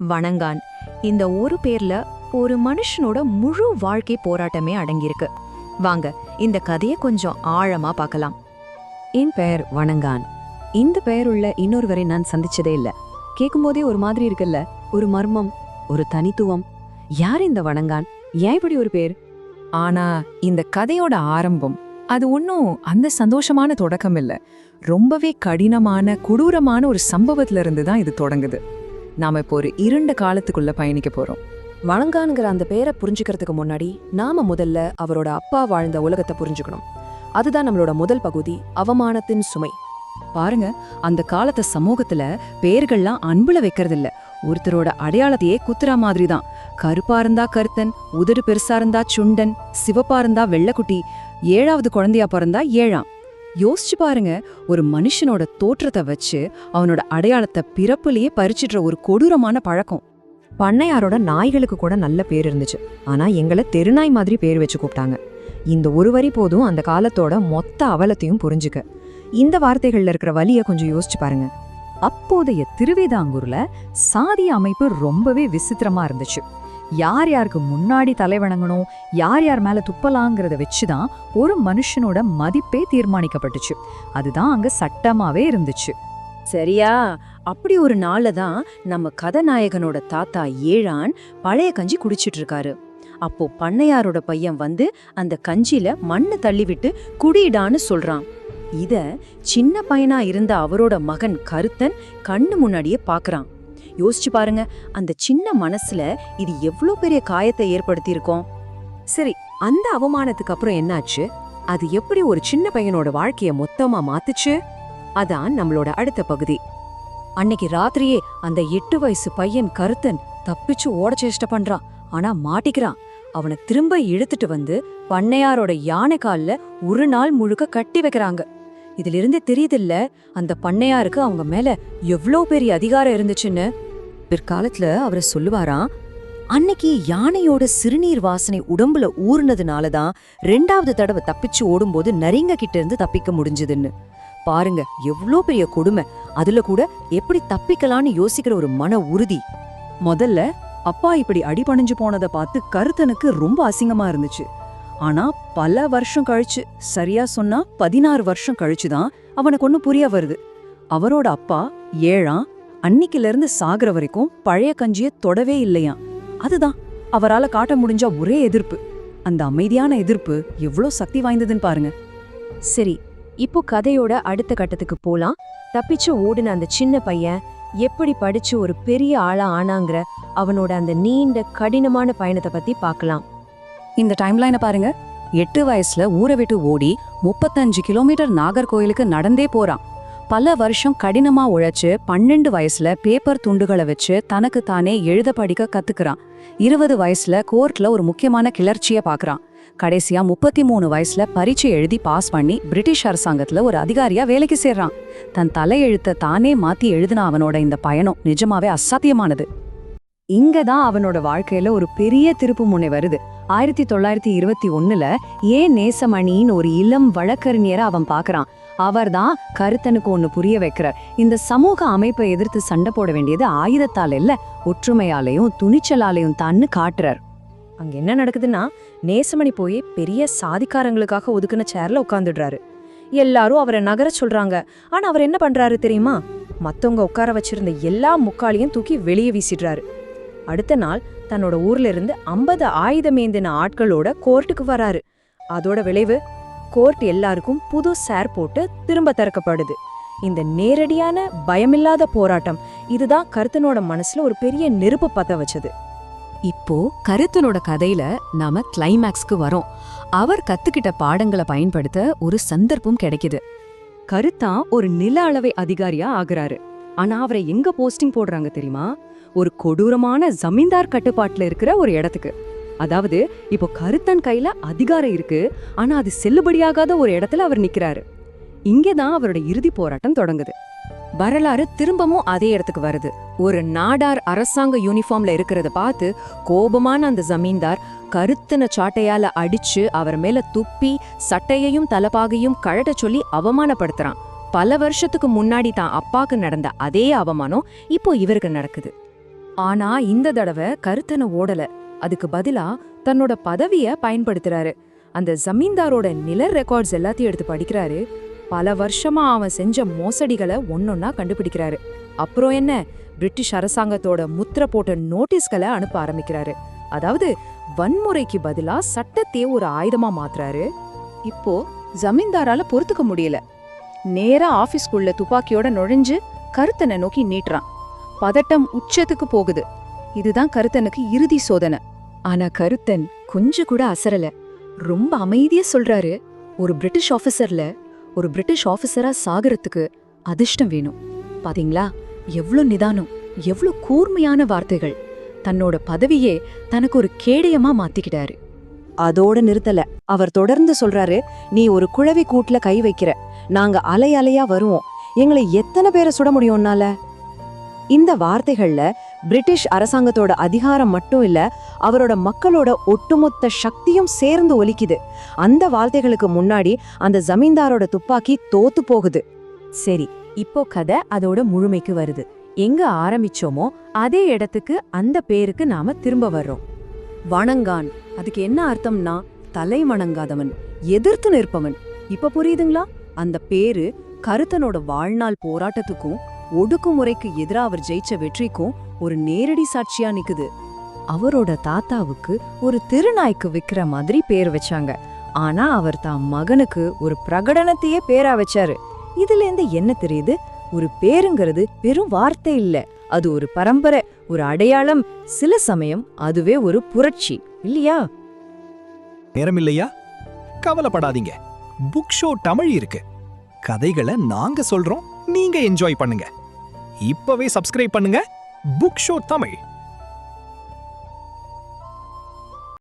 வணங்கான். இந்த ஒரு பேர்ல ஒரு மனுஷனோட முழு வாழ்க்கை போராட்டமே அடங்கியிருக்கு. வாங்க இந்த கதையை கொஞ்சம் ஆழமா பார்க்கலாம். என் பெயர் வணங்கான். இந்த பெயருள்ள இன்னொருவரை நான் சந்திச்சதே இல்ல. கேட்கும்போதே ஒரு மாதிரி இருக்குல்ல, ஒரு மர்மம், ஒரு தனித்துவம். யார் இந்த வணங்கான்? ஏன் இப்படி ஒரு பேர்? ஆனா இந்த கதையோட ஆரம்பம் அது ஒன்றும் அந்த சந்தோஷமான தொடக்கம் இல்ல. ரொம்பவே கடினமான கொடூரமான ஒரு சம்பவத்துல இருந்து தான் இது தொடங்குது. நாம இப்போ ஒரு இருண்ட காலத்துக்குள்ள பயணிக்க போறோம். வணங்கான்ங்கிற அந்த பேரை புரிஞ்சுக்கிறதுக்கு முன்னாடி நாம முதல்ல அவரோட அப்பா வாழ்ந்த உலகத்தை புரிஞ்சுக்கணும். அதுதான் நம்மளோட முதல் பகுதி, அவமானத்தின் சுமை. பாருங்க, அந்த காலத்து சமூகத்துல பேர்கள்லாம் அன்புல வைக்கிறதில்ல, ஒருத்தரோட அடையாளத்தையே குத்துறா மாதிரி தான். கருப்பா இருந்தா கருத்தன், உதடு பெருசா இருந்தா சுண்டன், சிவப்பா இருந்தா வெள்ளக்குட்டி, 7வது குழந்தையா பிறந்தா ஏழாம். யோசிச்சு பாருங்க, ஒரு மனுஷனோட தோற்றத்தை வச்சு அவனோட அடையாளத்தை பிறப்புலயே பறிச்சிடுற ஒரு கொடூரமான பழக்கம். பண்ணையாரோட நாய்களுக்கு கூட நல்ல பேர் இருந்துச்சு, ஆனா எங்களை தெருநாய் மாதிரி பேர் வச்சு கூப்பிட்டாங்க. இந்த ஒரு வரி போதும் அந்த காலத்தோட மொத்த அவலத்தையும் புரிஞ்சுக்க. இந்த வார்த்தைகள்ல இருக்கிற வலிய கொஞ்சம் யோசிச்சு பாருங்க. அப்போதைய திருவிதாங்கூர்ல சாதி அமைப்பு ரொம்பவே விசித்திரமா இருந்துச்சு. யார் யாருக்கு முன்னாடி தலை வணங்கணும், யார் யார் மேல துப்பலாங்கிறத வச்சுதான் ஒரு மனுஷனோட மதிப்பே தீர்மானிக்கப்பட்டுச்சு. அதுதான் அங்க சட்டமாவே இருந்துச்சு. சரியா? அப்படி ஒரு நாள்ல தான் நம்ம கதாநாயகனோட தாத்தா ஏழான் பழைய கஞ்சி குடிச்சிட்டு இருக்காரு. அப்போ பண்ணையாரோட பையன் வந்து அந்த கஞ்சில மண்ணு தள்ளிவிட்டு குடியிடான்னு சொல்றான். இத சின்ன பையனா இருந்த அவரோட மகன் கருத்தன் கண்ணு முன்னாடியே பாக்குறான். யோசிச்சு பாருங்க, அந்த சின்ன மனசுல இது எவ்வளோ பெரிய காயத்தை ஏற்படுத்தி இருக்கோம். சரி, அந்த அவமானத்துக்கு அப்புறம் என்னாச்சு? அது எப்படி ஒரு சின்ன பையனோட வாழ்க்கைய மொத்தமா மாத்துச்சு? அதான் நம்மளோட அடுத்த பகுதி. அன்னைக்கு ராத்திரியே அந்த 8 வயசு பையன் கருத்தன் தப்பிச்சு ஓட சேஷ்ட பண்றான். ஆனா மாட்டிக்கிறான். அவனை திரும்ப இழுத்துட்டு வந்து பண்ணையாரோட யானை கால்ல ஒரு நாள் முழுக்க கட்டி வைக்கிறாங்க. இதுல இருந்தே தெரியுதில்ல, அந்த பண்ணையாருக்கு அவங்க மேல எவ்வளோ பெரிய அதிகாரம் இருந்துச்சுன்னு. பிற்காலத்துல அவரை சொல்லுவாராம், அன்னைக்கு யானையோட சிறுநீர் வாசனை உடம்புல ஊறுனதுனாலதான் 2வது தடவை தப்பிச்சு ஓடும்போது நரிங்க கிட்ட இருந்து தப்பிக்க முடிஞ்சதுன்னு. பாருங்க, எவ்வளோ பெரிய கொடுமை. அதுல கூட எப்படி தப்பிக்கலான்னு யோசிக்கிற ஒரு மன உறுதி. முதல்ல அப்பா இப்படி அடிபணிஞ்சு போனதை பார்த்து கருத்தனுக்கு ரொம்ப அசிங்கமா இருந்துச்சு. ஆனா பல வருஷம் கழிச்சு, சரியா சொன்னா 16 வருஷம் கழிச்சுதான் அவனுக்கு ஒண்ணு புரிய வருது. அவரோட அப்பா ஏழாம் அன்னிக்கில இருந்து சாகுற வரைக்கும் பழைய கஞ்சிய தொடவே இல்லையாம். அதுதான் அவரால காட்ட முடிஞ்ச ஒரே எதிர்ப்பு. அந்த அமைதியான எதிர்ப்பு எவ்வளோ சக்தி வாய்ந்ததுன்னு பாருங்க. சரி, இப்போ கதையோட அடுத்த கட்டத்துக்கு போலாம். தப்பிச்சு ஓடுன அந்த சின்ன பையன் எப்படி படிச்சு ஒரு பெரிய ஆளா ஆனாங்கிற அவனோட அந்த நீண்ட கடினமான பயணத்தை பத்தி பார்க்கலாம். இந்த டைம்லைனை பாருங்க. 8 வயசுல ஊரை விட்டு ஓடி 35 கிலோமீட்டர் நாகர்கோயிலுக்கு நடந்தே போறான். பல வருஷம் கடினமா உழைச்சு 12 வயசுல பேப்பர் துண்டுகளை வச்சு தனக்கு தானே எழுத படிக்க கத்துக்கிறான். 20 வயசுல கோர்ட்ல ஒரு முக்கியமான கிளர்ச்சியை பாக்குறான். கடைசியா 33 வயசுல பரீட்சை எழுதி பாஸ் பண்ணி பிரிட்டிஷ் அரசாங்கத்துல ஒரு அதிகாரியா வேலைக்கு சேர்றான். தன் தலையெழுத்த தானே மாத்தி எழுதின அவனோட இந்த பயணம் நிஜமாவே அசாத்தியமானது. இங்கதான் அவனோட வாழ்க்கையில ஒரு பெரிய திருப்பு முனை வருது. 1921ல நேசமணின்னு ஒரு இளம் வழக்கறிஞரை அவன் பாக்குறான். அவர்தான் கருத்தனுக்கு ஒண்ணு புரிய வைக்கிறார். இந்த சமூக அமைப்பை எதிர்த்து சண்டை போட வேண்டியது ஆயுதத்தால இல்ல, ஒற்றுமையாலையும் துணிச்சலாலையும் தான்னு காட்டுறார். அங்க என்ன நடக்குதுன்னா, நேசமணி போய் பெரிய சாதிக்காரங்களுக்காக ஒதுக்குன சேர்ல உட்காந்துடுறாரு. எல்லாரும் அவரை நகர சொல்றாங்க. ஆனா அவர் என்ன பண்றாரு தெரியுமா? மத்தவங்க உட்கார வச்சிருந்த எல்லா முக்காலையும் தூக்கி வெளியே வீசிடுறாரு. அடுத்த நாள் தன்னோட ஊர்ல இருந்து 50 ஆயுதமேந்தின ஆட்களோட கோர்ட்டுக்கு வராரு. அதோட விளைவு, கோர்ட் எல்லாருக்கும் புது சேர் போட்டு திரும்ப திறக்கப்படுது. இந்த நேரடியான பயமில்லாத போராட்டம் இதுதான் கருத்தனோட மனசுல ஒரு பெரிய நெருப்பு பத்த வச்சது. இப்போ கருத்தனோட கதையில நாம கிளைமேக்ஸ்க்கு வரோம். அவர் கத்துக்கிட்ட பாடங்களை பயன்படுத்த ஒரு சந்தர்ப்பம் கிடைக்குது. கருத்தான் ஒரு நில அளவை அதிகாரியா ஆகுறாரு. ஆனா அவரை எங்க போஸ்டிங் போடுறாங்க தெரியுமா? ஒரு கொடூரமான ஜமீன்தார் கட்டுப்பாட்டுல இருக்கிற ஒரு இடத்துக்கு. அதாவது இப்போ கருத்தன் கையில அதிகாரம் இருக்கு, ஆனா அது செல்லுபடியாகாத ஒரு இடத்துல அவர் நிக்கிறாரு. இங்கதான் அவரோட இறுதி போராட்டம் தொடங்குது. வரலாறு திரும்பவும் அதே இடத்துக்கு வருது. ஒரு நாடார் அரசாங்க யூனிஃபார்ம்ல இருக்கிறத பார்த்து கோபமான அந்த ஜமீன்தார் கருத்தன சாட்டையால அடிச்சு அவர் மேல துப்பி சட்டையையும் தலப்பாகையும் கழட்ட சொல்லி அவமானப்படுத்துறான். பல வருஷத்துக்கு முன்னாடி தான் அப்பாக்கு நடந்த அதே அவமானம் இப்போ இவருக்கு நடக்குது. ஆனா இந்த தடவை கருத்தனை ஓடல. அதுக்கு பதிலா தன்னோட பதவிய பயன்படுத்துறாரு. அந்த ஜமீன்தாரோட நில ரெக்கார்ட்ஸ் எல்லாத்தையும் எடுத்து படிக்கிறாரு. பல வருஷமா அவன் செஞ்ச மோசடிகளை ஒன்னொன்னா கண்டுபிடிக்கிறாரு. அப்புறம் என்ன, பிரிட்டிஷ் அரசாங்கத்தோட முத்திரை போட்ட நோட்டீஸ்களை அனுப்ப ஆரம்பிக்கிறாரு. அதாவது வன்முறைக்கு பதிலா சட்டத்தையே ஒரு ஆயுதமா மாத்துறாரு. இப்போ ஜமீன்தாரால பொறுத்துக்க முடியல. நேரா ஆபீஸ்க்குள்ள துப்பாக்கியோட நுழைஞ்சு கருத்தனை நோக்கி நீட்டுறான். பதட்டம் உச்சத்துக்கு போகுது. இதுதான் கருத்தனுக்கு இறுதி சோதனை. ஆனா கருத்தன் கொஞ்சம் கூட அசரல. ரொம்ப அமைதியா சொல்றாரு, ஒரு பிரிட்டிஷ் ஆபீசரா சாகறதுக்கு அதிர்ஷ்டம் வேணும். பாத்தீங்களா, எவ்ளோ நிதானம், எவ்ளோ கூர்மையான வார்த்தைகள். தன்னோட பதவியே தனக்கு ஒரு கேடயமா மாத்திக்கிட்டாரு. அதோட நிறுத்தல. அவர் தொடர்ந்து சொல்றாரு, நீ ஒரு குழவி கூட்டுல கை வைக்கிற, நாங்க அலை அலையா வருவோம், எங்களை எத்தனை பேரை சுட முடியும்னால. இந்த வார்த்தைகள்ல பிரிட்டிஷ் அரசாங்கத்தோட அதிகாரம் மட்டும் இல்ல, அவரோட மக்களோட ஒட்டுமொத்த சக்தியும் சேர்ந்து ஒலிக்குது. அந்த வார்த்தைகளுக்கு முன்னாடி அந்த ஜமீன்தாரோட துப்பாக்கி தோத்து போகுது. சரி, இப்போ கதை அதோட முழுமைக்கு வருது. எங்க ஆரம்பிச்சோமோ அதே இடத்துக்கு, அந்த பேருக்கு நாம திரும்ப வர்றோம். வணங்கான், அதுக்கு என்ன அர்த்தம்னா தலை வணங்காதவன், எதிர்த்து நிற்பவன். இப்ப புரியுதுங்களா? அந்த பேரு கருத்தனோட வாழ்நாள் போராட்டத்துக்கும் ஒடுக்குமுறைக்கு எதிரா அவர் ஜெயிச்ச வெற்றிக்கும் ஒரு நேரடி சாட்சியா நிக்குது. அவரோட தாத்தாவுக்கு ஒரு திருநாய்க்கு விக்கிற மாதிரி பேர் வச்சாங்க. ஆனா அவர் தான் மகனுக்கு ஒரு பிரகடனத்தையே பேரா வச்சாரு. இதுல இருந்து என்ன தெரியுது? ஒரு பேருங்கிறது வெறும் வார்த்தை இல்ல, அது ஒரு பரம்பரை, ஒரு அடையாளம். சில சமயம் அதுவே ஒரு புரட்சி, இல்லையா? நேரம் இல்லையா? கவலைப்படாதீங்க, புக் ஷோ தமிழ் இருக்கு. கதைகளை நாங்க சொல்றோம், நீங்க என்ஜாய் பண்ணுங்க. இப்பவே சப்ஸ்கிரைப் பண்ணுங்க புக் ஷோ தமிழ்.